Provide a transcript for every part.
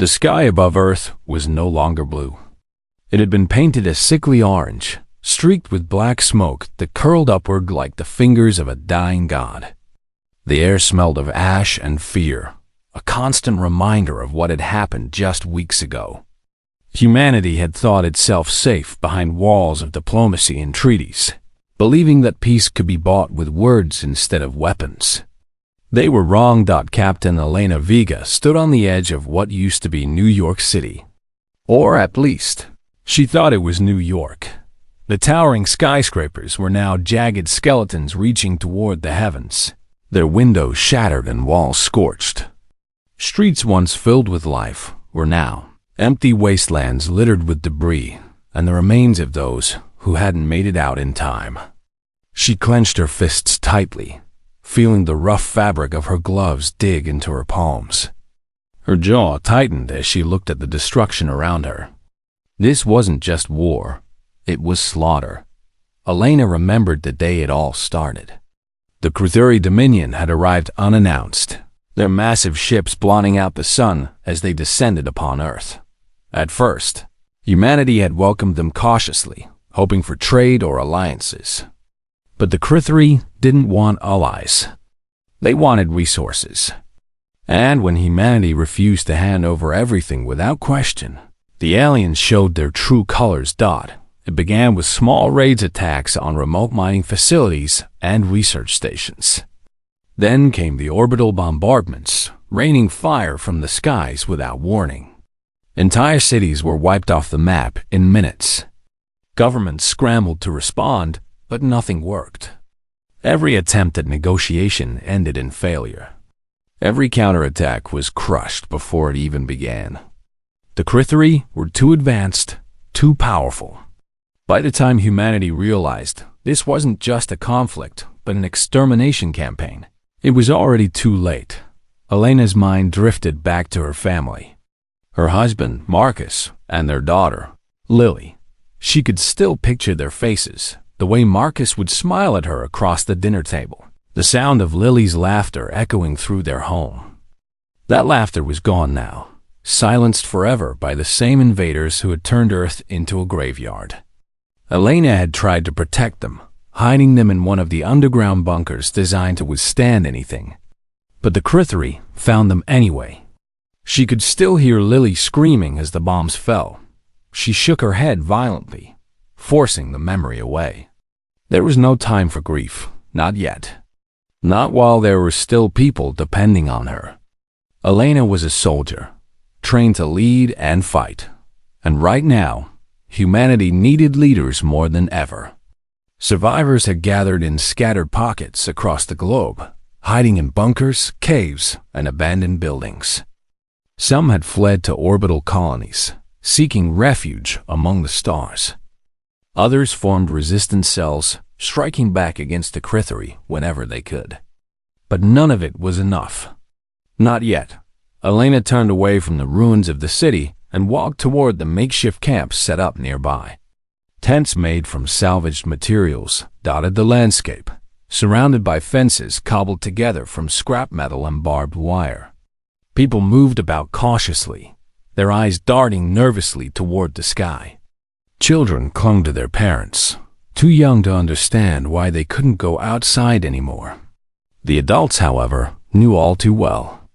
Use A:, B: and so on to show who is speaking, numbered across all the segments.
A: The sky above Earth was no longer blue. It had been painted a sickly orange, streaked with black smoke that curled upward like the fingers of a dying god. The air smelled of ash and fear, a constant reminder of what had happened just weeks ago. Humanity had thought itself safe behind walls of diplomacy and treaties, believing that peace could be bought with words instead of weapons. They were wrong. Captain Elena Vega stood on the edge of what used to be New York City. Or at least, she thought it was New York. The towering skyscrapers were now jagged skeletons reaching toward the heavens, their windows shattered and walls scorched. Streets once filled with life were now empty wastelands littered with debris and the remains of those who hadn't made it out in time. She clenched her fists tightly, feeling the rough fabric of her gloves dig into her palms. Her jaw tightened as she looked at the destruction around her. This wasn't just war, it was slaughter. Elena remembered the day it all started. The Cruthuri Dominion had arrived unannounced, their massive ships blotting out the sun as they descended upon Earth. At first, humanity had welcomed them cautiously, hoping for trade or alliances. But the Cruthuri didn't want allies. They wanted resources. And when humanity refused to hand over everything without question, the aliens showed their true colors. It began with small raids attacks on remote mining facilities and research stations. Then came the orbital bombardments, raining fire from the skies without warning. Entire cities were wiped off the map in minutes. Governments scrambled to respond, but nothing worked. Every attempt at negotiation ended in failure. Every counterattack was crushed before it even began. The Cruthuri were too advanced, too powerful. By the time humanity realized this wasn't just a conflict, but an extermination campaign, it was already too late. Elena's mind drifted back to her family. Her husband, Marcus, and their daughter, Lily. She could still picture their faces, the way Marcus would smile at her across the dinner table, the sound of Lily's laughter echoing through their home. That laughter was gone now, silenced forever by the same invaders who had turned Earth into a graveyard. Elena had tried to protect them, hiding them in one of the underground bunkers designed to withstand anything. But the Cruthuri found them anyway. She could still hear Lily screaming as the bombs fell. She shook her head violently, forcing the memory away. There was no time for grief, not yet. Not while there were still people depending on her. Elena was a soldier, trained to lead and fight. And right now, humanity needed leaders more than ever. Survivors had gathered in scattered pockets across the globe, hiding in bunkers, caves, and abandoned buildings. Some had fled to orbital colonies, seeking refuge among the stars. Others formed resistance cells, striking back against the Cruthuri whenever they could. But none of it was enough. Not yet. Elena turned away from the ruins of the city and walked toward the makeshift camps set up nearby. Tents made from salvaged materials dotted the landscape, surrounded by fences cobbled together from scrap metal and barbed wire. People moved about cautiously, their eyes darting nervously toward the sky. Children clung to their parents, too young to understand why they couldn't go outside anymore. The adults, however, knew all too well.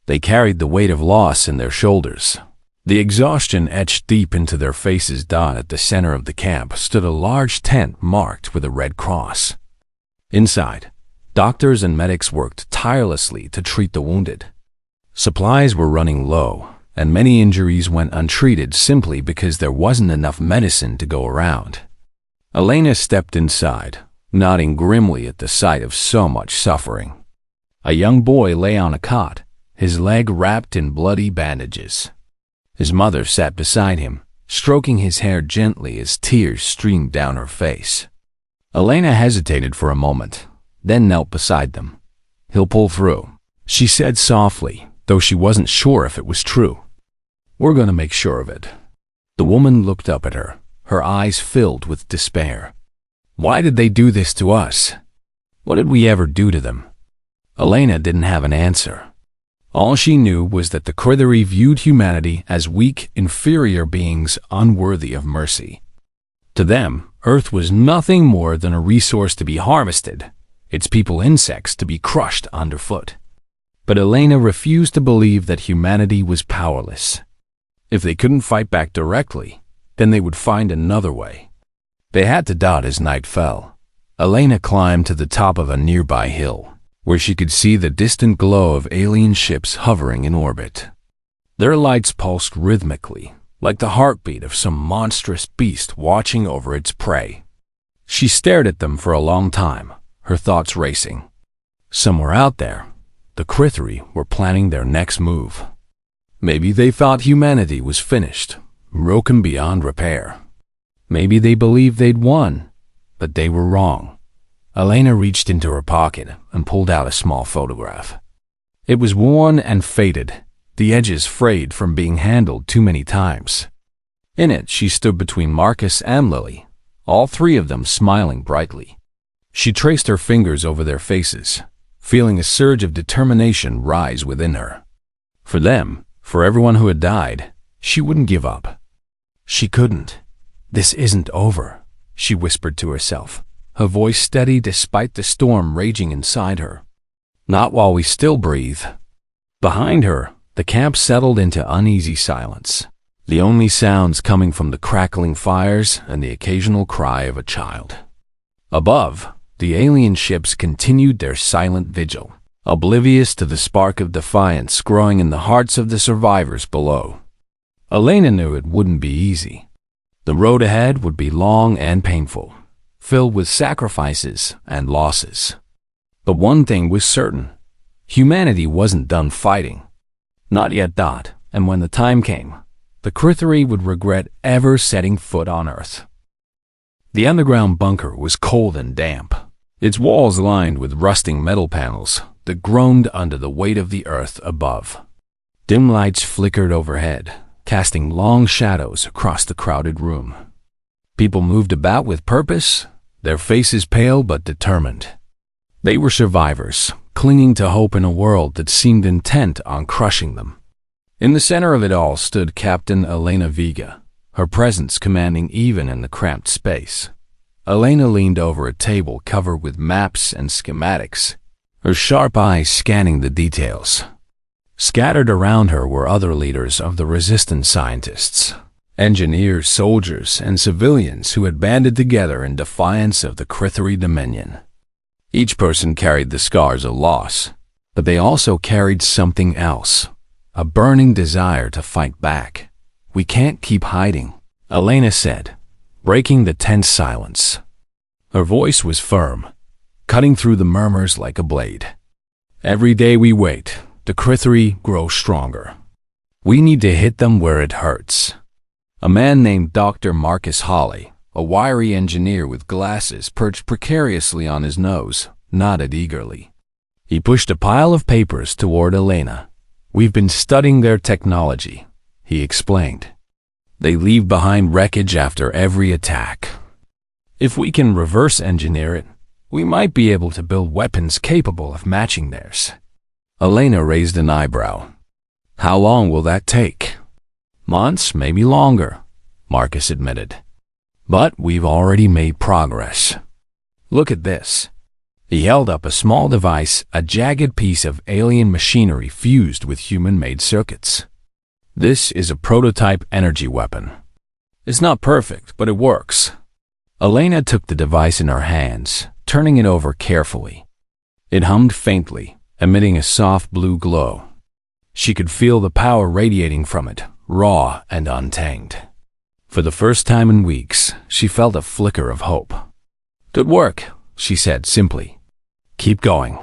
A: They carried the weight of loss in their shoulders. The exhaustion etched deep into their faces. At the center of the camp stood a large tent marked with a red cross. Inside, doctors and medics worked tirelessly to treat the wounded. Supplies were running low, and many injuries went untreated simply because there wasn't enough medicine to go around. Elena stepped inside, nodding grimly at the sight of so much suffering. A young boy lay on a cot, his leg wrapped in bloody bandages. His mother sat beside him, stroking his hair gently as tears streamed down her face. Elena hesitated for a moment, then knelt beside them. "He'll pull through," she said softly, though she wasn't sure if it was true. "We're going to make sure of it." The woman looked up at her, her eyes filled with despair. Why did they do this to us? What did we ever do to them? Elena didn't have an answer. All she knew was that the Krithari viewed humanity as weak, inferior beings unworthy of mercy. To them, Earth was nothing more than a resource to be harvested, its people insects to be crushed underfoot. But Elena refused to believe that humanity was powerless. If they couldn't fight back directly, then they would find another way. They had to doubt as night fell. Elena climbed to the top of a nearby hill, where she could see the distant glow of alien ships hovering in orbit. Their lights pulsed rhythmically, like the heartbeat of some monstrous beast watching over its prey. She stared at them for a long time, her thoughts racing. Somewhere out there, the Krithari were planning their next move. Maybe they thought humanity was finished, broken beyond repair. Maybe they believed they'd won, but they were wrong. Elena reached into her pocket and pulled out a small photograph. It was worn and faded, the edges frayed from being handled too many times. In it, she stood between Marcus and Lily, all three of them smiling brightly. She traced her fingers over their faces, feeling a surge of determination rise within her. For them, for everyone who had died, she wouldn't give up. She couldn't. "This isn't over," she whispered to herself, her voice steady despite the storm raging inside her. "Not while we still breathe." Behind her, the camp settled into uneasy silence, the only sounds coming from the crackling fires and the occasional cry of a child. Above, the alien ships continued their silent vigil, oblivious to the spark of defiance growing in the hearts of the survivors below. Elena knew it wouldn't be easy. The road ahead would be long and painful, filled with sacrifices and losses. But one thing was certain: humanity wasn't done fighting. Not yet. And when the time came, the Krithari would regret ever setting foot on Earth. The underground bunker was cold and damp, its walls lined with rusting metal panels that groaned under the weight of the earth above. Dim lights flickered overhead, casting long shadows across the crowded room. People moved about with purpose, their faces pale but determined. They were survivors, clinging to hope in a world that seemed intent on crushing them. In the center of it all stood Captain Elena Vega, her presence commanding even in the cramped space. Elena leaned over a table covered with maps and schematics, her sharp eyes scanning the details. Scattered around her were other leaders of the resistance scientists, engineers, soldiers, and civilians who had banded together in defiance of the Krithari dominion. Each person carried the scars of loss, but they also carried something else, a burning desire to fight back. "We can't keep hiding," Elena said, breaking the tense silence. Her voice was firm, cutting through the murmurs like a blade. "Every day we wait, the Krithari grow stronger. We need to hit them where it hurts." A man named Dr. Marcus Hawley, a wiry engineer with glasses perched precariously on his nose, nodded eagerly. He pushed a pile of papers toward Elena. "We've been studying their technology," he explained. "They leave behind wreckage after every attack. If we can reverse engineer it, we might be able to build weapons capable of matching theirs." Elena raised an eyebrow. "How long will that take?" "Months, maybe longer," Marcus admitted. "But we've already made progress. Look at this." He held up a small device, a jagged piece of alien machinery fused with human-made circuits. "This is a prototype energy weapon. It's not perfect, but it works." Elena took the device in her hands, turning it over carefully. It hummed faintly, emitting a soft blue glow. She could feel the power radiating from it, raw and untamed. For the first time in weeks, she felt a flicker of hope. "Good work," she said simply. "Keep going.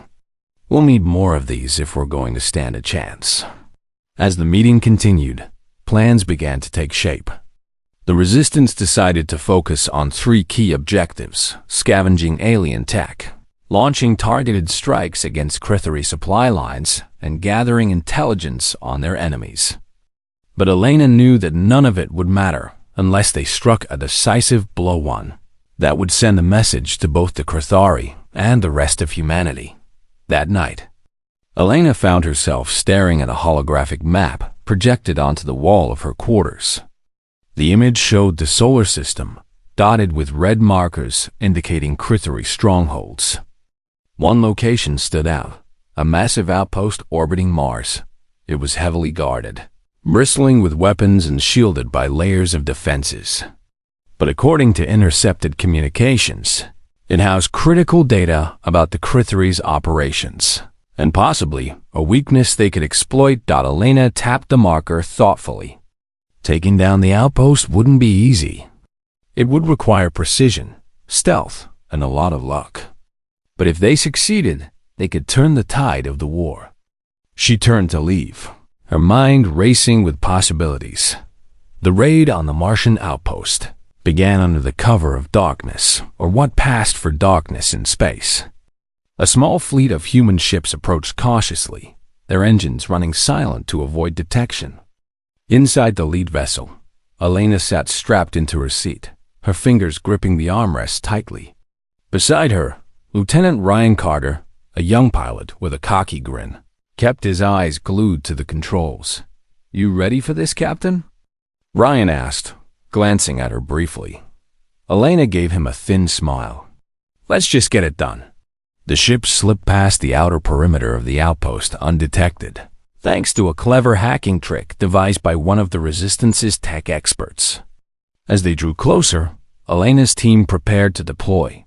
A: We'll need more of these if we're going to stand a chance." As the meeting continued, plans began to take shape. The resistance decided to focus on 3 key objectives: scavenging alien tech, launching targeted strikes against Krithari supply lines, and gathering intelligence on their enemies. But Elena knew that none of it would matter unless they struck a decisive blow that would send a message to both the Krithari and the rest of humanity. That night, Elena found herself staring at a holographic map projected onto the wall of her quarters. The image showed the solar system, dotted with red markers indicating Crithary strongholds. One location stood out, a massive outpost orbiting Mars. It was heavily guarded, bristling with weapons and shielded by layers of defenses. But according to intercepted communications, it housed critical data about the Crithary's operations, and possibly a weakness they could exploit. Elena tapped the marker thoughtfully. Taking down the outpost wouldn't be easy. It would require precision, stealth, and a lot of luck. But if they succeeded, they could turn the tide of the war. She turned to leave, her mind racing with possibilities. The raid on the Martian outpost began under the cover of darkness, or what passed for darkness in space. A small fleet of human ships approached cautiously, their engines running silent to avoid detection. Inside the lead vessel, Elena sat strapped into her seat, her fingers gripping the armrest tightly. Beside her, Lieutenant Ryan Carter, a young pilot with a cocky grin, kept his eyes glued to the controls. "You ready for this, Captain?" Ryan asked, glancing at her briefly. Elena gave him a thin smile. "Let's just get it done." The ship slipped past the outer perimeter of the outpost undetected, thanks to a clever hacking trick devised by one of the Resistance's tech experts. As they drew closer, Elena's team prepared to deploy.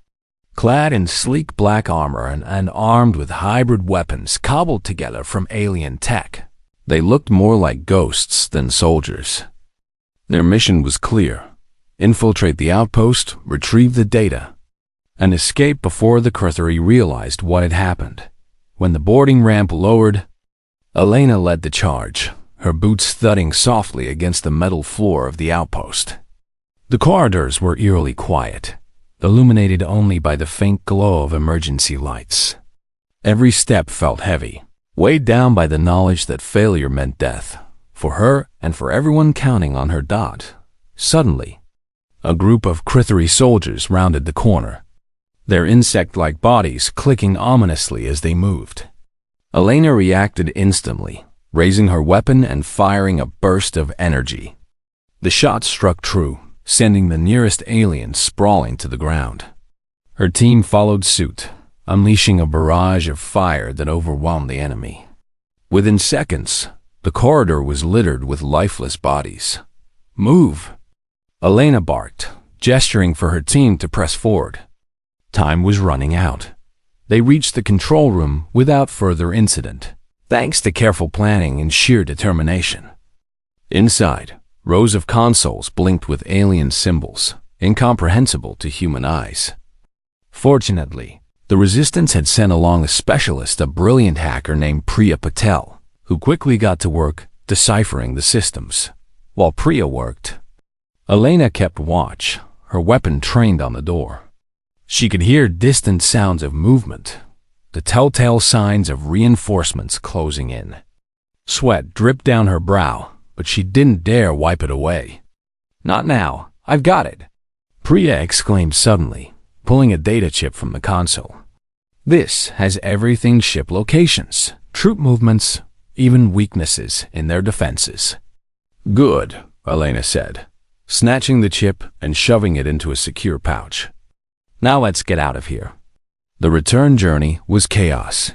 A: Clad in sleek black armor and armed with hybrid weapons cobbled together from alien tech, they looked more like ghosts than soldiers. Their mission was clear: infiltrate the outpost, retrieve the data, and escape before the Crithary realized what had happened. When the boarding ramp lowered, Elena led the charge, her boots thudding softly against the metal floor of the outpost. The corridors were eerily quiet, illuminated only by the faint glow of emergency lights. Every step felt heavy, weighed down by the knowledge that failure meant death, for her and for everyone counting on her. Suddenly, a group of Crithary soldiers rounded the corner, their insect-like bodies clicking ominously as they moved. Elena reacted instantly, raising her weapon and firing a burst of energy. The shot struck true, sending the nearest alien sprawling to the ground. Her team followed suit, unleashing a barrage of fire that overwhelmed the enemy. Within seconds, the corridor was littered with lifeless bodies. "Move!" Elena barked, gesturing for her team to press forward. Time was running out. They reached the control room without further incident, thanks to careful planning and sheer determination. Inside, rows of consoles blinked with alien symbols, incomprehensible to human eyes. Fortunately, the Resistance had sent along a specialist, a brilliant hacker named Priya Patel, who quickly got to work deciphering the systems. While Priya worked, Elena kept watch, her weapon trained on the door. She could hear distant sounds of movement, the telltale signs of reinforcements closing in. Sweat dripped down her brow, but she didn't dare wipe it away. "Not now, I've got it!" Priya exclaimed suddenly, pulling a data chip from the console. "This has everything: ship locations, troop movements, even weaknesses in their defenses." "Good," Elena said, snatching the chip and shoving it into a secure pouch. "Now let's get out of here." The return journey was chaos.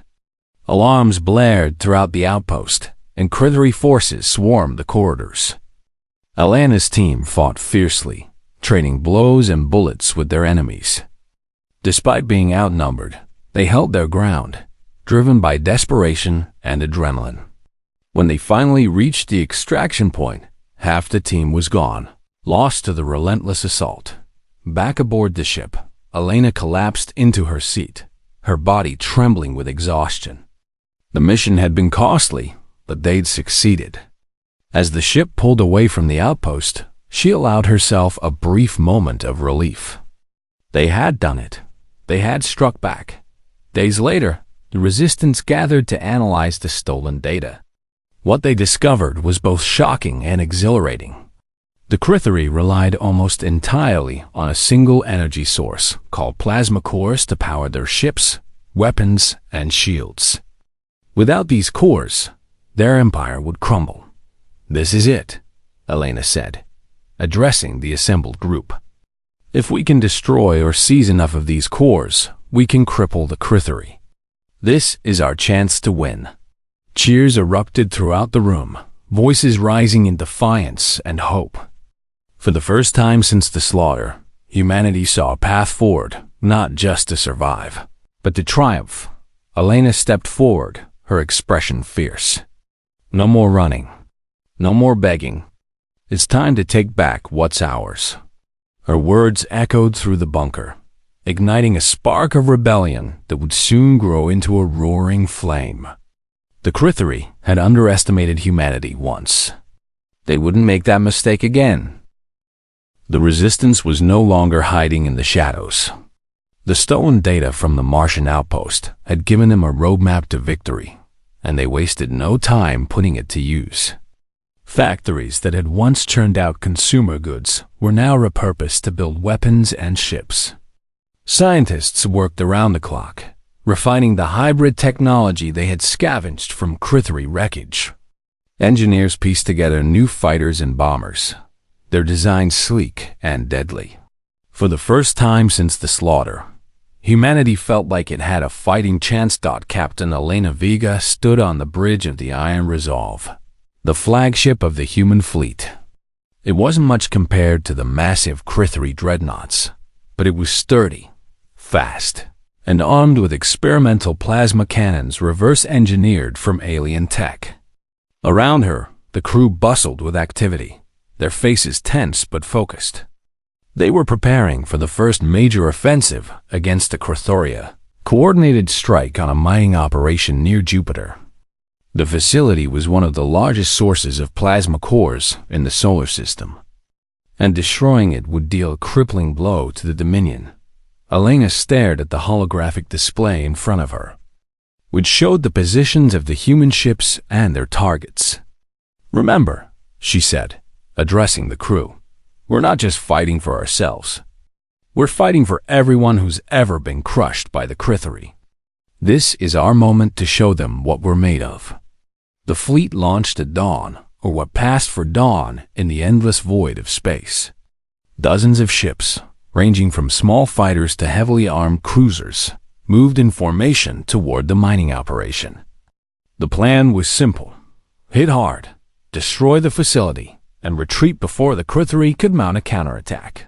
A: Alarms blared throughout the outpost, and Crithary forces swarmed the corridors. Elena's team fought fiercely, trading blows and bullets with their enemies. Despite being outnumbered, they held their ground, driven by desperation and adrenaline. When they finally reached the extraction point, half the team was gone, lost to the relentless assault. Back aboard the ship, Elena collapsed into her seat, her body trembling with exhaustion. The mission had been costly, but they'd succeeded. As the ship pulled away from the outpost, she allowed herself a brief moment of relief. They had done it. They had struck back. Days later, the Resistance gathered to analyze the stolen data. What they discovered was both shocking and exhilarating. The Crithary relied almost entirely on a single energy source called plasma cores to power their ships, weapons, and shields. Without these cores, their empire would crumble. "This is it," Elena said, addressing the assembled group. "If we can destroy or seize enough of these cores, we can cripple the Critheri. This is our chance to win." Cheers erupted throughout the room, voices rising in defiance and hope. For the first time since the slaughter, humanity saw a path forward, not just to survive, but to triumph. Elena stepped forward, her expression fierce. "No more running. No more begging. It's time to take back what's ours." Her words echoed through the bunker, igniting a spark of rebellion that would soon grow into a roaring flame. The Critheri had underestimated humanity once. They wouldn't make that mistake again. The resistance was no longer hiding in the shadows. The stolen data from the Martian outpost had given them a roadmap to victory, and they wasted no time putting it to use. Factories that had once churned out consumer goods were now repurposed to build weapons and ships. Scientists worked around the clock, refining the hybrid technology they had scavenged from Critheri wreckage. Engineers pieced together new fighters and bombers, their designs sleek and deadly. For the first time since the slaughter, humanity felt like it had a fighting chance. Captain Elena Vega stood on the bridge of the Iron Resolve, the flagship of the human fleet. It wasn't much compared to the massive Critheri dreadnoughts, but it was sturdy, fast, and armed with experimental plasma cannons reverse-engineered from alien tech. Around her, the crew bustled with activity, their faces tense but focused. They were preparing for the first major offensive against the Critheri, coordinated strike on a mining operation near Jupiter. The facility was one of the largest sources of plasma cores in the solar system, and destroying it would deal a crippling blow to the Dominion. Elena stared at the holographic display in front of her, which showed the positions of the human ships and their targets. "Remember," she said, addressing the crew, "we're not just fighting for ourselves. We're fighting for everyone who's ever been crushed by the Critheri. This is our moment to show them what we're made of." The fleet launched at dawn, or what passed for dawn, in the endless void of space. Dozens of ships, ranging from small fighters to heavily armed cruisers, moved in formation toward the mining operation. The plan was simple: hit hard, destroy the facility, and retreat before the Critheri could mount a counterattack.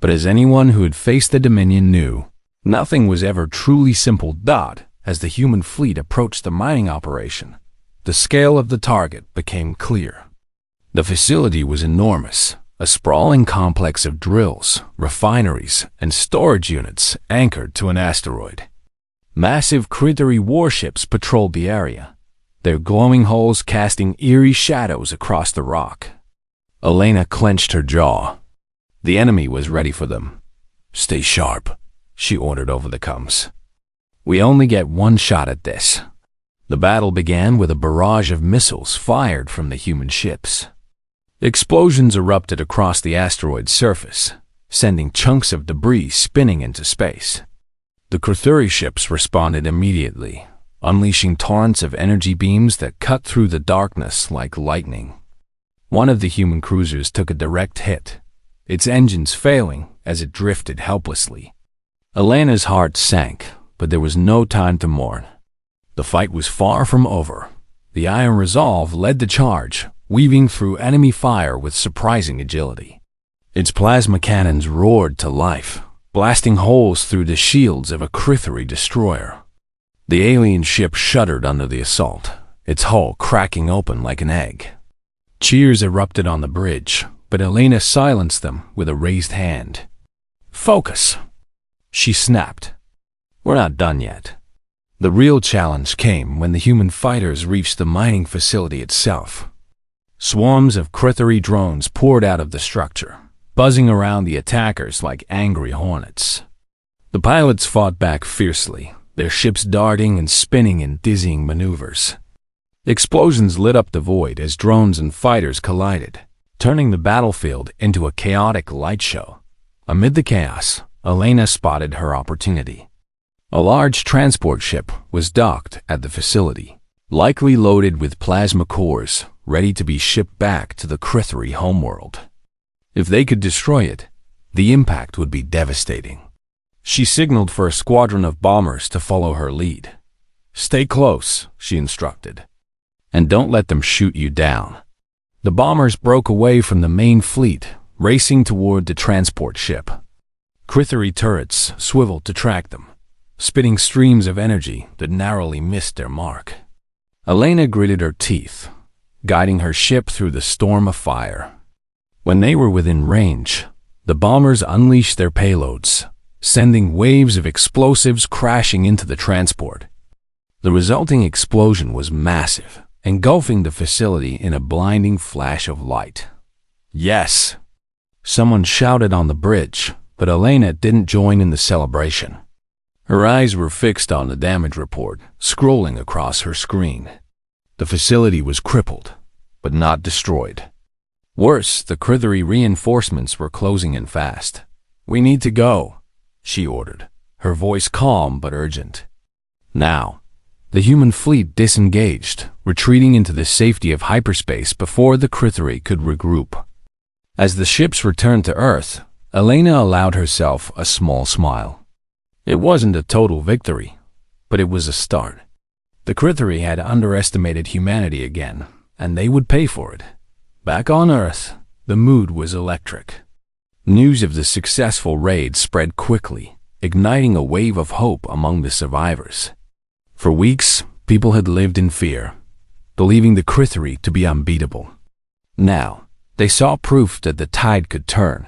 A: But as anyone who had faced the Dominion knew, nothing was ever truly simple. As the human fleet approached the mining operation, the scale of the target became clear. The facility was enormous, a sprawling complex of drills, refineries, and storage units anchored to an asteroid. Massive Critheri warships patrolled the area, their glowing hulls casting eerie shadows across the rock. Elena clenched her jaw. The enemy was ready for them. "Stay sharp," she ordered over the comms. "We only get one shot at this." The battle began with a barrage of missiles fired from the human ships. Explosions erupted across the asteroid's surface, sending chunks of debris spinning into space. The Critheri ships responded immediately, unleashing torrents of energy beams that cut through the darkness like lightning. One of the human cruisers took a direct hit, its engines failing as it drifted helplessly. Elena's heart sank, but there was no time to mourn. The fight was far from over. The Iron Resolve led the charge, weaving through enemy fire with surprising agility. Its plasma cannons roared to life, blasting holes through the shields of a Critheri destroyer. The alien ship shuddered under the assault, its hull cracking open like an egg. Cheers erupted on the bridge, but Elena silenced them with a raised hand. "Focus," she snapped. "We're not done yet." The real challenge came when the human fighters reached the mining facility itself. Swarms of Critheri drones poured out of the structure, buzzing around the attackers like angry hornets. The pilots fought back fiercely, their ships darting and spinning in dizzying maneuvers. Explosions lit up the void as drones and fighters collided, turning the battlefield into a chaotic light show. Amid the chaos, Elena spotted her opportunity. A large transport ship was docked at the facility, likely loaded with plasma cores, ready to be shipped back to the Crithri homeworld. If they could destroy it, the impact would be devastating. She signaled for a squadron of bombers to follow her lead. "Stay close," she instructed, "and don't let them shoot you down." The bombers broke away from the main fleet, racing toward the transport ship. Crithri turrets swiveled to track them, spitting streams of energy that narrowly missed their mark. Elena gritted her teeth, guiding her ship through the storm of fire. When they were within range, the bombers unleashed their payloads, sending waves of explosives crashing into the transport. The resulting explosion was massive, engulfing the facility in a blinding flash of light. "Yes!" Someone shouted on the bridge, but Elena didn't join in the celebration. Her eyes were fixed on the damage report, scrolling across her screen. The facility was crippled, but not destroyed. Worse, the Crithri reinforcements were closing in fast. "We need to go," she ordered, her voice calm but urgent. Now, the human fleet disengaged, retreating into the safety of hyperspace before the Crithri could regroup. As the ships returned to Earth, Elena allowed herself a small smile. It wasn't a total victory, but it was a start. The Crithri had underestimated humanity again, and they would pay for it. Back on Earth, the mood was electric. News of the successful raid spread quickly, igniting a wave of hope among the survivors. For weeks, people had lived in fear, believing the Crithri to be unbeatable. Now, they saw proof that the tide could turn.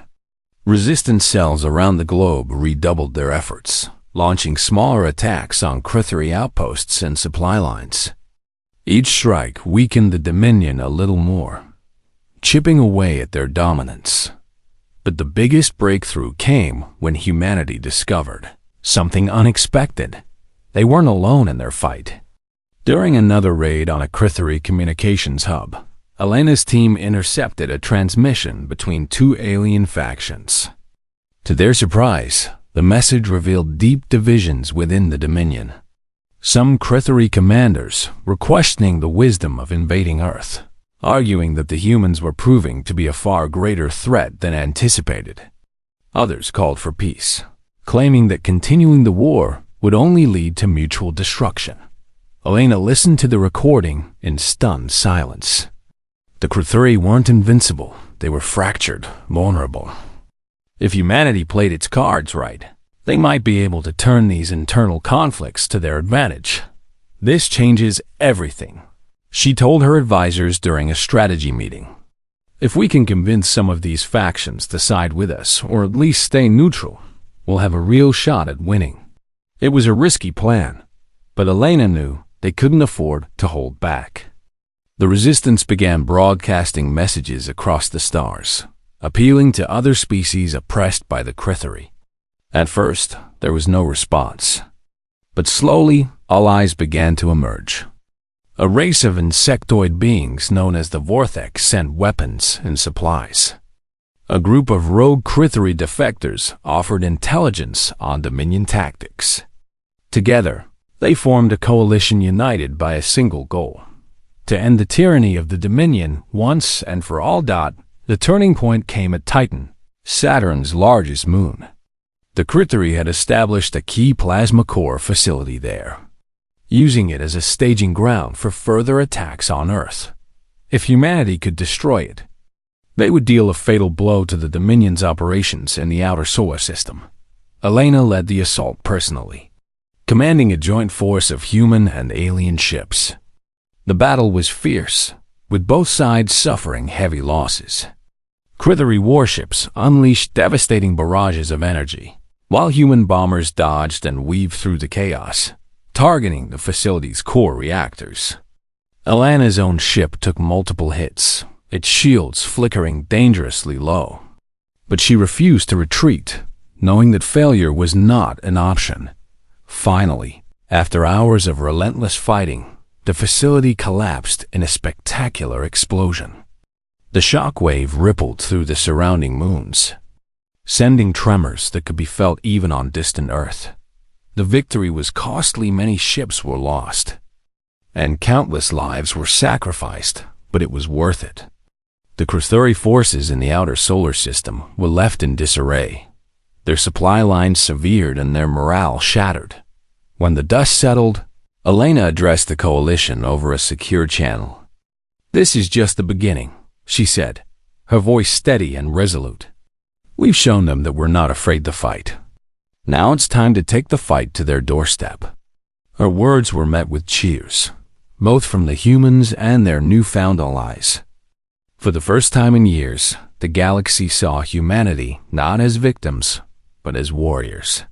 A: Resistance cells around the globe redoubled their efforts, launching smaller attacks on Crithri outposts and supply lines. Each strike weakened the Dominion a little more, chipping away at their dominance. But the biggest breakthrough came when humanity discovered something unexpected. They weren't alone in their fight. During another raid on a Crithri communications hub, Elena's team intercepted a transmission between two alien factions. To their surprise, the message revealed deep divisions within the Dominion. Some Crithri commanders were questioning the wisdom of invading Earth, arguing that the humans were proving to be a far greater threat than anticipated. Others called for peace, claiming that continuing the war would only lead to mutual destruction. Elena listened to the recording in stunned silence. The Crithri weren't invincible. They were fractured, vulnerable. If humanity played its cards right, they might be able to turn these internal conflicts to their advantage. "This changes everything," she told her advisors during a strategy meeting. "If we can convince some of these factions to side with us, or at least stay neutral, we'll have a real shot at winning." It was a risky plan, but Elena knew they couldn't afford to hold back. The resistance began broadcasting messages across the stars, appealing to other species oppressed by the Crithri. At first, there was no response. But slowly, allies began to emerge. A race of insectoid beings known as the Vortex sent weapons and supplies. A group of rogue Crithri defectors offered intelligence on Dominion tactics. Together, they formed a coalition united by a single goal: to end the tyranny of the Dominion once and for all. The turning point came at Titan, Saturn's largest moon. The Crithri had established a key plasma core facility there, using it as a staging ground for further attacks on Earth. If humanity could destroy it, they would deal a fatal blow to the Dominion's operations in the outer solar system. Elena led the assault personally, commanding a joint force of human and alien ships. The battle was fierce, with both sides suffering heavy losses. Crithri warships unleashed devastating barrages of energy, while human bombers dodged and weaved through the chaos, targeting the facility's core reactors. Elena's own ship took multiple hits, its shields flickering dangerously low. But she refused to retreat, knowing that failure was not an option. Finally, after hours of relentless fighting, the facility collapsed in a spectacular explosion. The shockwave rippled through the surrounding moons, sending tremors that could be felt even on distant Earth. The victory was costly. Many ships were lost. and countless lives were sacrificed, but it was worth it. The Crithuri forces in the outer solar system were left in disarray, their supply lines severed and their morale shattered. When the dust settled, Elena addressed the coalition over a secure channel. "This is just the beginning," she said, her voice steady and resolute. "We've shown them that we're not afraid to fight. Now it's time to take the fight to their doorstep." Her words were met with cheers, both from the humans and their newfound allies. For the first time in years, the galaxy saw humanity not as victims, but as warriors.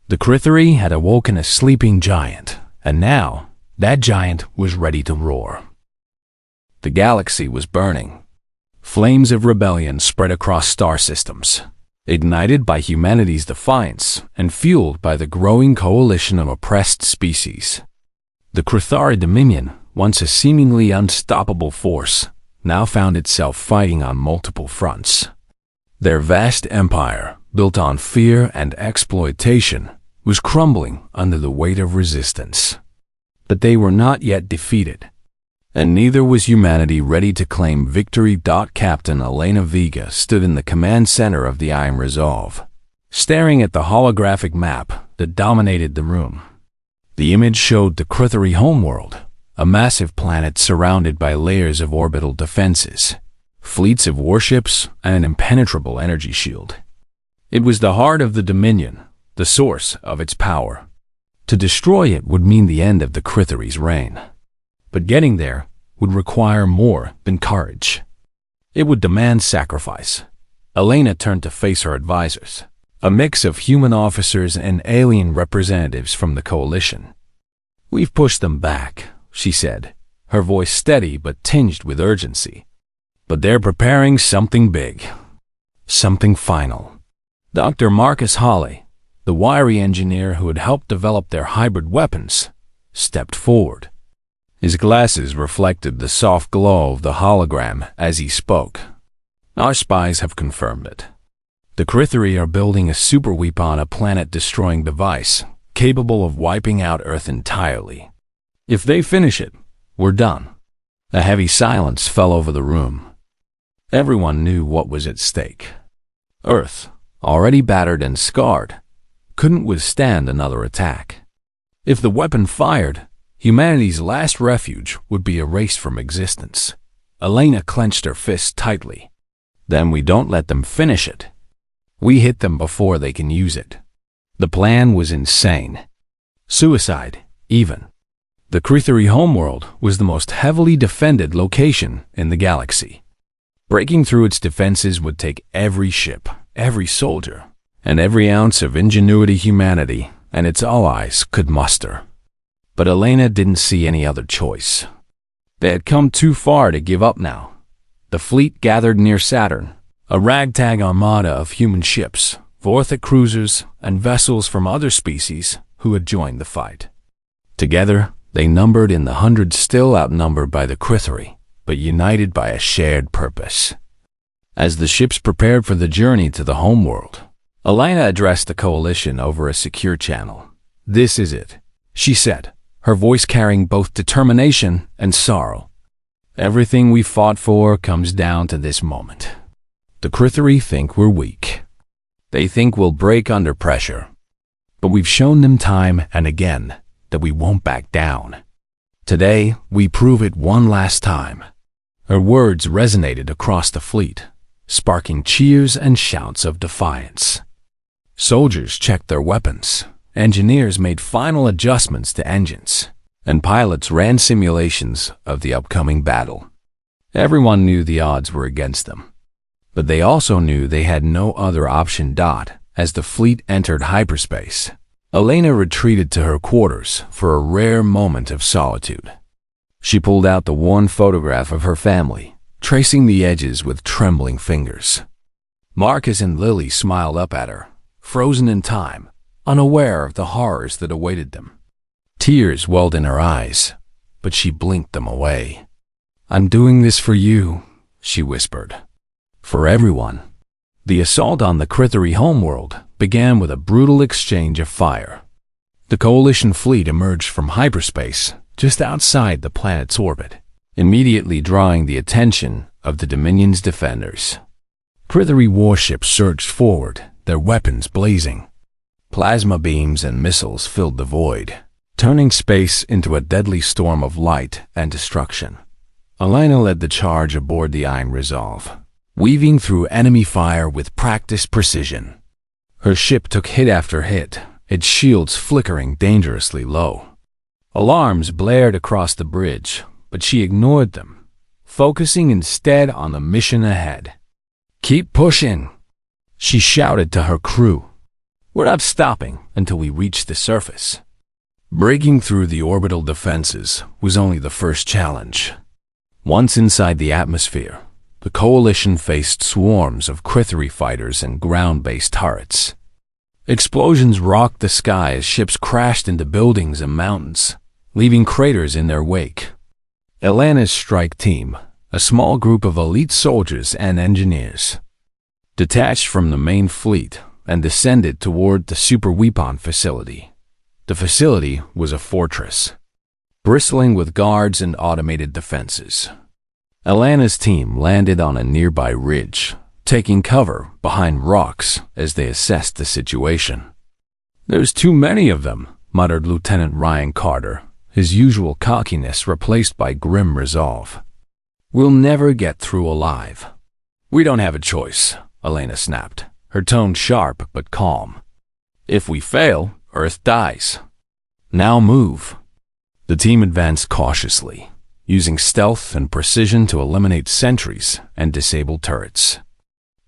A: The Crithuri had awoken a sleeping giant, and now that giant was ready to roar. The galaxy was burning. Flames of rebellion spread across star systems, ignited by humanity's defiance and fueled by the growing coalition of oppressed species. The Crithari Dominion, once a seemingly unstoppable force, now found itself fighting on multiple fronts. Their vast empire, built on fear and exploitation, was crumbling under the weight of resistance. But they were not yet defeated, and neither was humanity ready to claim victory. Captain Elena Vega stood in the command center of the Iron Resolve, staring at the holographic map that dominated the room. The image showed the Crithuri homeworld, a massive planet surrounded by layers of orbital defenses, fleets of warships, and an impenetrable energy shield. It was the heart of the Dominion, the source of its power. To destroy it would mean the end of the Crithuri's reign. But getting there would require more than courage. It would demand sacrifice. Elena turned to face her advisors, a mix of human officers and alien representatives from the coalition. "We've pushed them back," she said, her voice steady but tinged with urgency. "But they're preparing something big, something final." Dr. Marcus Hawley, the wiry engineer who had helped develop their hybrid weapons, stepped forward. His glasses reflected the soft glow of the hologram as he spoke. "Our spies have confirmed it. The Crithuri are building a superweapon, a planet-destroying device, capable of wiping out Earth entirely. If they finish it, we're done." A heavy silence fell over the room. Everyone knew what was at stake. Earth, already battered and scarred, couldn't withstand another attack. If the weapon fired, humanity's last refuge would be erased from existence. Elena clenched her fist tightly. "Then we don't let them finish it. We hit them before they can use it." The plan was insane. Suicide, even. The Crithuri homeworld was the most heavily defended location in the galaxy. Breaking through its defenses would take every ship, every soldier, and every ounce of ingenuity humanity and its allies could muster. But Elena didn't see any other choice. They had come too far to give up now. The fleet gathered near Saturn, a ragtag armada of human ships, Vorthic cruisers, and vessels from other species who had joined the fight. Together, they numbered in the hundreds, still outnumbered by the Crithuri, but united by a shared purpose. As the ships prepared for the journey to the homeworld, Elena addressed the coalition over a secure channel. "This is it," she said, her voice carrying both determination and sorrow. "Everything we fought for comes down to this moment. The Crithuri think we're weak. They think we'll break under pressure. But we've shown them time and again that we won't back down. Today, we prove it one last time." Her words resonated across the fleet, sparking cheers and shouts of defiance. Soldiers checked their weapons, engineers made final adjustments to engines, and pilots ran simulations of the upcoming battle. Everyone knew the odds were against them, but they also knew they had no other option. As the fleet entered hyperspace, Elena retreated to her quarters for a rare moment of solitude. She pulled out the worn photograph of her family, tracing the edges with trembling fingers. Marcus and Lily smiled up at her, frozen in time, unaware of the horrors that awaited them. Tears welled in her eyes, but she blinked them away. "I'm doing this for you," she whispered. "For everyone." The assault on the Crithuri homeworld began with a brutal exchange of fire. The coalition fleet emerged from hyperspace just outside the planet's orbit, immediately drawing the attention of the Dominion's defenders. Crithary warships surged forward, their weapons blazing. Plasma beams and missiles filled the void, turning space into a deadly storm of light and destruction. Elena led the charge aboard the Iron Resolve, weaving through enemy fire with practiced precision. Her ship took hit after hit, its shields flickering dangerously low. Alarms blared across the bridge, but she ignored them, focusing instead on the mission ahead. "Keep pushing," she shouted to her crew. "We're not stopping until we reach the surface." Breaking through the orbital defenses was only the first challenge. Once inside the atmosphere, the Coalition faced swarms of Crithary fighters and ground-based turrets. Explosions rocked the sky as ships crashed into buildings and mountains, leaving craters in their wake. Elena's strike team, a small group of elite soldiers and engineers, detached from the main fleet and descended toward the Super Weapon facility. The facility was a fortress, bristling with guards and automated defenses. Elena's team landed on a nearby ridge, taking cover behind rocks as they assessed the situation. "There's too many of them," muttered Lieutenant Ryan Carter, his usual cockiness replaced by grim resolve. "We'll never get through alive." "We don't have a choice," Elena snapped, her tone sharp but calm. "If we fail, Earth dies. Now move." The team advanced cautiously, using stealth and precision to eliminate sentries and disable turrets.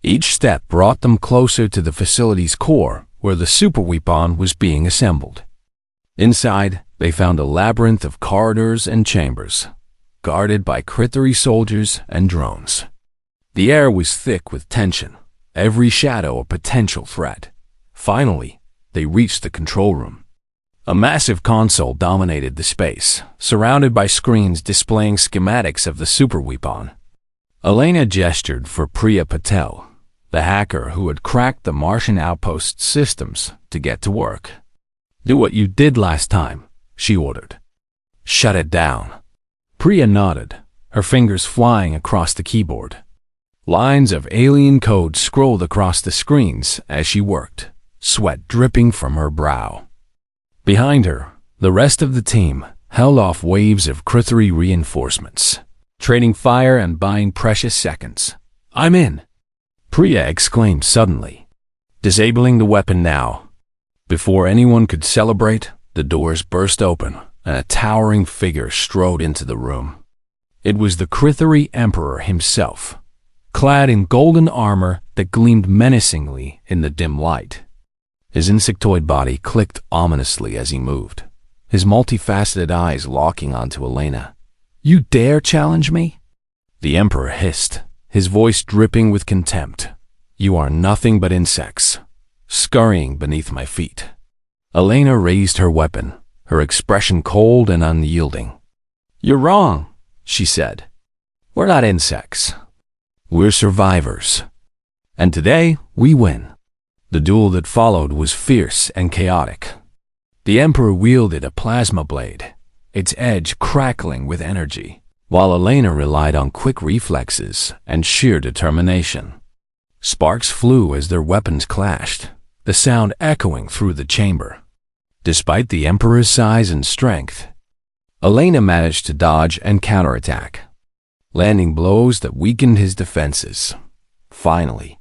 A: Each step brought them closer to the facility's core, where the Super Weapon was being assembled. Inside, they found a labyrinth of corridors and chambers, guarded by Crithary soldiers and drones. The air was thick with tension, every shadow a potential threat. Finally, they reached the control room. A massive console dominated the space, surrounded by screens displaying schematics of the Super Weapon. Elena gestured for Priya Patel, the hacker who had cracked the Martian outpost's systems, to get to work. "Do what you did last time," she ordered. "Shut it down." Priya nodded, her fingers flying across the keyboard. Lines of alien code scrolled across the screens as she worked, sweat dripping from her brow. Behind her, the rest of the team held off waves of Crithary reinforcements, trading fire and buying precious seconds. "I'm in," Priya exclaimed suddenly, disabling the weapon now. Before anyone could celebrate, the doors burst open, and a towering figure strode into the room. It was the Crithary Emperor himself, clad in golden armor that gleamed menacingly in the dim light. His insectoid body clicked ominously as he moved, his multifaceted eyes locking onto Elena. "You dare challenge me?" The Emperor hissed, his voice dripping with contempt. "You are nothing but insects, scurrying beneath my feet." Elena raised her weapon, her expression cold and unyielding. "You're wrong," she said. "We're not insects. We're survivors. And today, we win." The duel that followed was fierce and chaotic. The Emperor wielded a plasma blade, its edge crackling with energy, while Elena relied on quick reflexes and sheer determination. Sparks flew as their weapons clashed, the sound echoing through the chamber. Despite the Emperor's size and strength, Elena managed to dodge and counterattack, landing blows that weakened his defenses. Finally,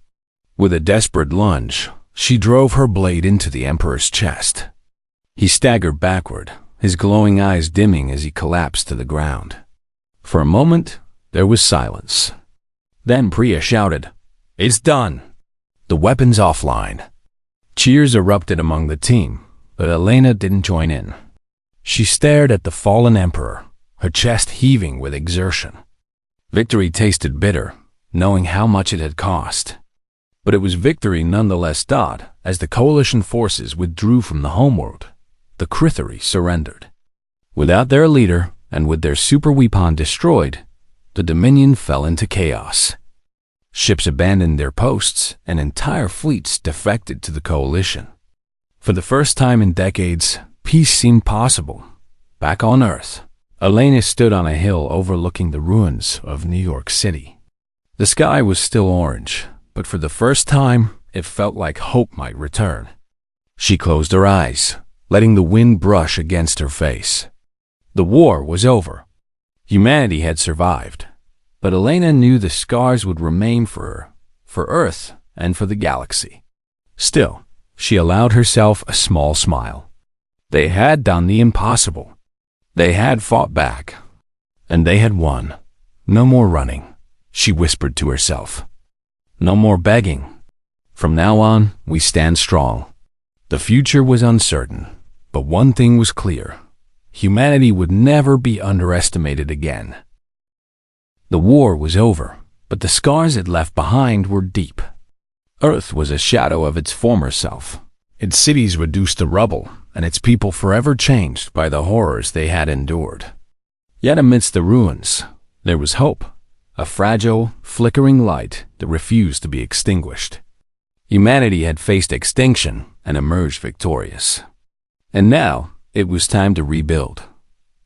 A: with a desperate lunge, she drove her blade into the Emperor's chest. He staggered backward, his glowing eyes dimming as he collapsed to the ground. For a moment, there was silence. Then Priya shouted, "It's done!" The weapon's offline. Cheers erupted among the team, but Elena didn't join in. She stared at the fallen Emperor, her chest heaving with exertion. Victory tasted bitter, knowing how much it had cost. But it was victory nonetheless. As the Coalition forces withdrew from the homeworld, the Crithary surrendered. Without their leader, and with their Super Weapon destroyed, the Dominion fell into chaos. Ships abandoned their posts, and entire fleets defected to the Coalition. For the first time in decades, peace seemed possible, back on Earth, Elena stood on a hill overlooking the ruins of New York City. The sky was still orange, but for the first time, it felt like hope might return. She closed her eyes, letting the wind brush against her face. The war was over. Humanity had survived, but Elena knew the scars would remain for her, for Earth, and for the galaxy. Still, she allowed herself a small smile. They had done the impossible. They had fought back, and they had won. No more running, she whispered to herself. No more begging. From now on, we stand strong. The future was uncertain, but one thing was clear. Humanity would never be underestimated again. The war was over, but the scars it left behind were deep. Earth was a shadow of its former self, its cities reduced to rubble, and its people forever changed by the horrors they had endured. Yet amidst the ruins, there was hope, a fragile, flickering light that refused to be extinguished. Humanity had faced extinction and emerged victorious. And now, it was time to rebuild.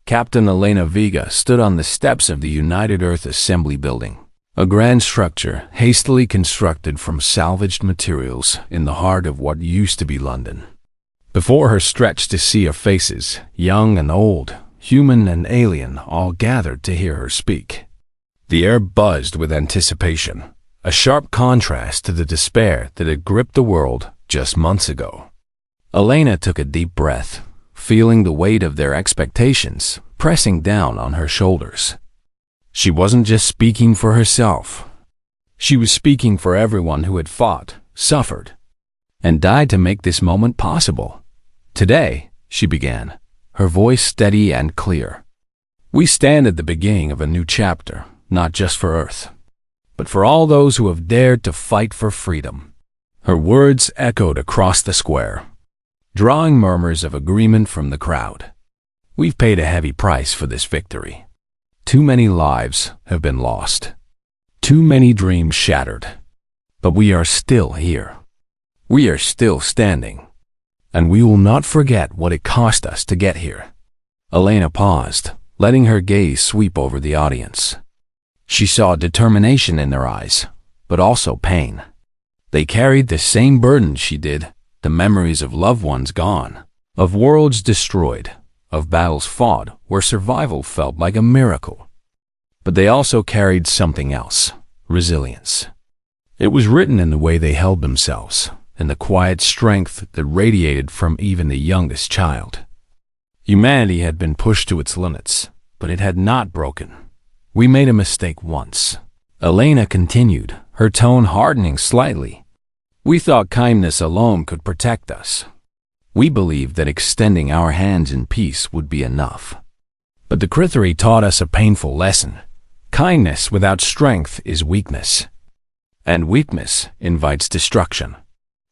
A: Captain Elena Vega stood on the steps of the United Earth Assembly Building, a grand structure hastily constructed from salvaged materials in the heart of what used to be London. Before her stretched a sea of faces, young and old, human and alien, all gathered to hear her speak. The air buzzed with anticipation, a sharp contrast to the despair that had gripped the world just months ago. Elena took a deep breath, feeling the weight of their expectations pressing down on her shoulders. She wasn't just speaking for herself. She was speaking for everyone who had fought, suffered, and died to make this moment possible. Today, she began, her voice steady and clear. We stand at the beginning of a new chapter, not just for Earth, but for all those who have dared to fight for freedom. Her words echoed across the square, drawing murmurs of agreement from the crowd. We've paid a heavy price for this victory. Too many lives have been lost. Too many dreams shattered. But we are still here. We are still standing. And we will not forget what it cost us to get here. Elena paused, letting her gaze sweep over the audience. She saw determination in their eyes, but also pain. They carried the same burden she did, the memories of loved ones gone, of worlds destroyed, of battles fought where survival felt like a miracle. But they also carried something else, resilience. It was written in the way they held themselves, in the quiet strength that radiated from even the youngest child. Humanity had been pushed to its limits, but it had not broken. We made a mistake once. Elena continued, her tone hardening slightly. We thought kindness alone could protect us. We believed that extending our hands in peace would be enough. But the Krithari taught us a painful lesson. Kindness without strength is weakness. And weakness invites destruction.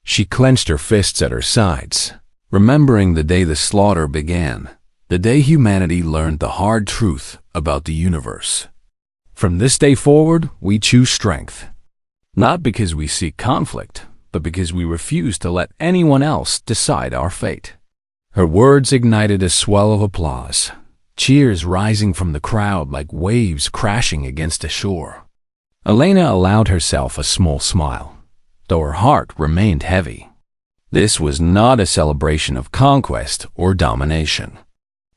A: She clenched her fists at her sides, remembering the day the slaughter began, the day humanity learned the hard truth about the universe. From this day forward, we choose strength. Not because we seek conflict, but because we refuse to let anyone else decide our fate. Her words ignited a swell of applause, cheers rising from the crowd like waves crashing against a shore. Elena allowed herself a small smile, though her heart remained heavy. This was not a celebration of conquest or domination.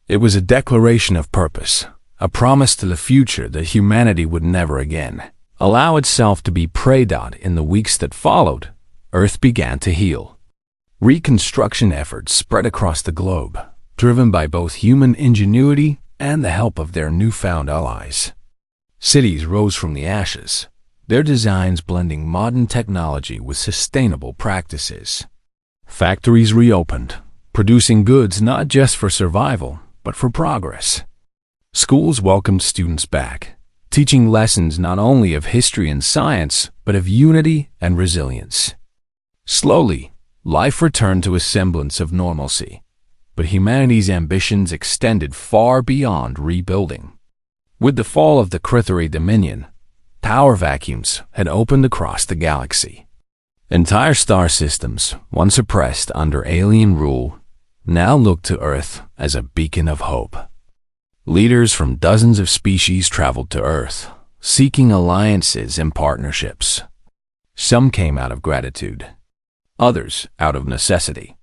A: It was a declaration of purpose, a promise to the future that humanity would never again allow itself to be preyed on. In the weeks that followed, Earth began to heal. Reconstruction efforts spread across the globe, driven by both human ingenuity and the help of their newfound allies. Cities rose from the ashes, their designs blending modern technology with sustainable practices. Factories reopened, producing goods not just for survival, but for progress. Schools welcomed students back, teaching lessons not only of history and science, but of unity and resilience. Slowly, life returned to a semblance of normalcy, but humanity's ambitions extended far beyond rebuilding. With the fall of the Krithari Dominion, power vacuums had opened across the galaxy. Entire star systems, once oppressed under alien rule, now looked to Earth as a beacon of hope. Leaders from dozens of species traveled to Earth, seeking alliances and partnerships. Some came out of gratitude, others out of necessity.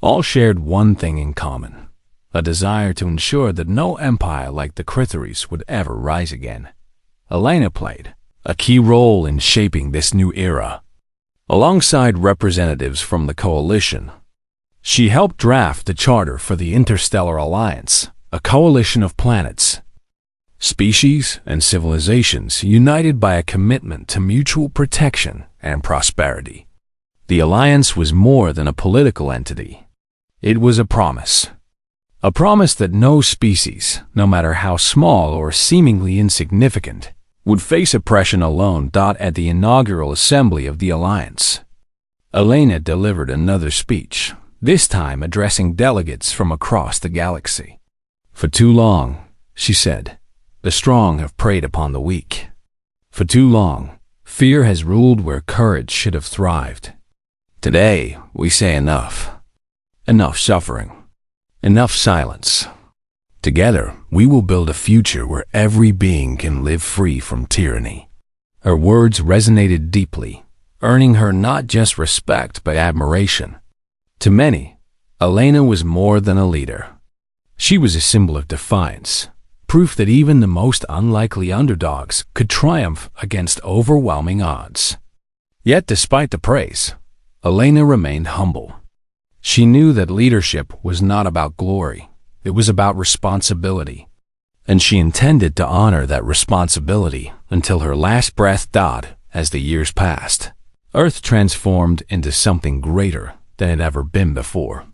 A: All shared one thing in common: a desire to ensure that no empire like the Crithries would ever rise again. Elena played a key role in shaping this new era. Alongside representatives from the Coalition, she helped draft the Charter for the Interstellar Alliance, a coalition of planets, species, and civilizations united by a commitment to mutual protection and prosperity. The alliance was more than a political entity. It was a promise. A promise that no species, no matter how small or seemingly insignificant, would face oppression alone. At the inaugural assembly of the Alliance, Elena delivered another speech, this time addressing delegates from across the galaxy. "For too long," she said, "the strong have preyed upon the weak. For too long, fear has ruled where courage should have thrived. Today, we say enough. Enough suffering. Enough silence. Together, we will build a future where every being can live free from tyranny." Her words resonated deeply, earning her not just respect but admiration. To many, Elena was more than a leader. She was a symbol of defiance, proof that even the most unlikely underdogs could triumph against overwhelming odds. Yet despite the praise, Elena remained humble. She knew that leadership was not about glory. It was about responsibility, and she intended to honor that responsibility until her last breath. As the years passed, Earth transformed into something greater than it had ever been before.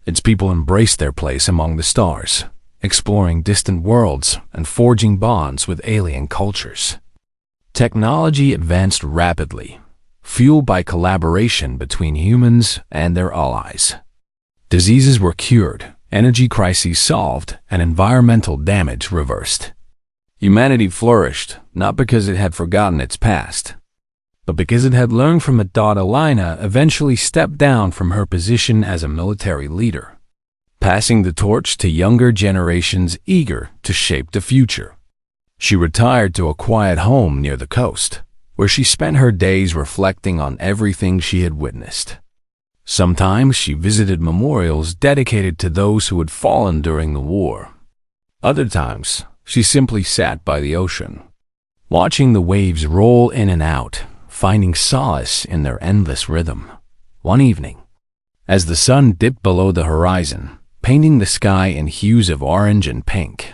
A: Its people embraced their place among the stars, exploring distant worlds and forging bonds with alien cultures. Technology advanced rapidly, fueled by collaboration between humans and their allies. Diseases were cured, energy crises solved, and environmental damage reversed. Humanity flourished, not because it had forgotten its past, but because it had learned from it. Elena eventually stepped down from her position as a military leader, passing the torch to younger generations eager to shape the future. She retired to a quiet home near the coast, where she spent her days reflecting on everything she had witnessed. Sometimes she visited memorials dedicated to those who had fallen during the war. Other times, she simply sat by the ocean, watching the waves roll in and out, finding solace in their endless rhythm. One evening, as the sun dipped below the horizon, painting the sky in hues of orange and pink,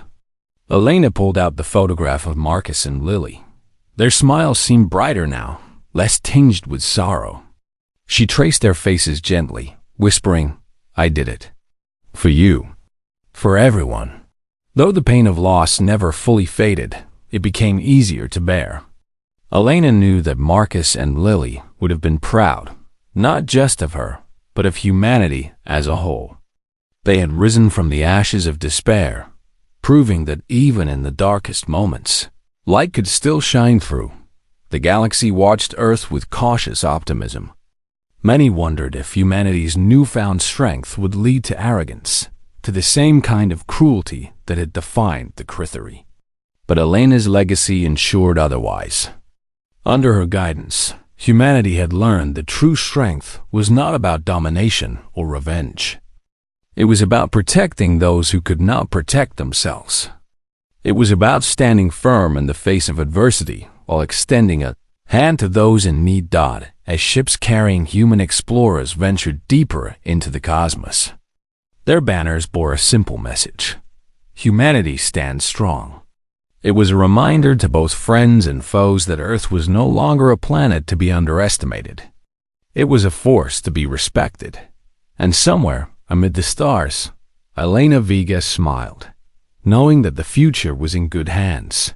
A: Elena pulled out the photograph of Marcus and Lily. Their smiles seemed brighter now, less tinged with sorrow. She traced their faces gently, whispering, "I did it. For you. For everyone." Though the pain of loss never fully faded, it became easier to bear. Elena knew that Marcus and Lily would have been proud, not just of her, but of humanity as a whole. They had risen from the ashes of despair, proving that even in the darkest moments, light could still shine through. The galaxy watched Earth with cautious optimism. Many wondered if humanity's newfound strength would lead to arrogance, to the same kind of cruelty that had defined the Crithary. But Elena's legacy ensured otherwise. Under her guidance, humanity had learned that true strength was not about domination or revenge. It was about protecting those who could not protect themselves. It was about standing firm in the face of adversity while extending a hand to those in need. As ships carrying human explorers ventured deeper into the cosmos, their banners bore a simple message: humanity stands strong. It was a reminder to both friends and foes that Earth was no longer a planet to be underestimated. It was a force to be respected. And somewhere, amid the stars, Elena Vega smiled, knowing that the future was in good hands.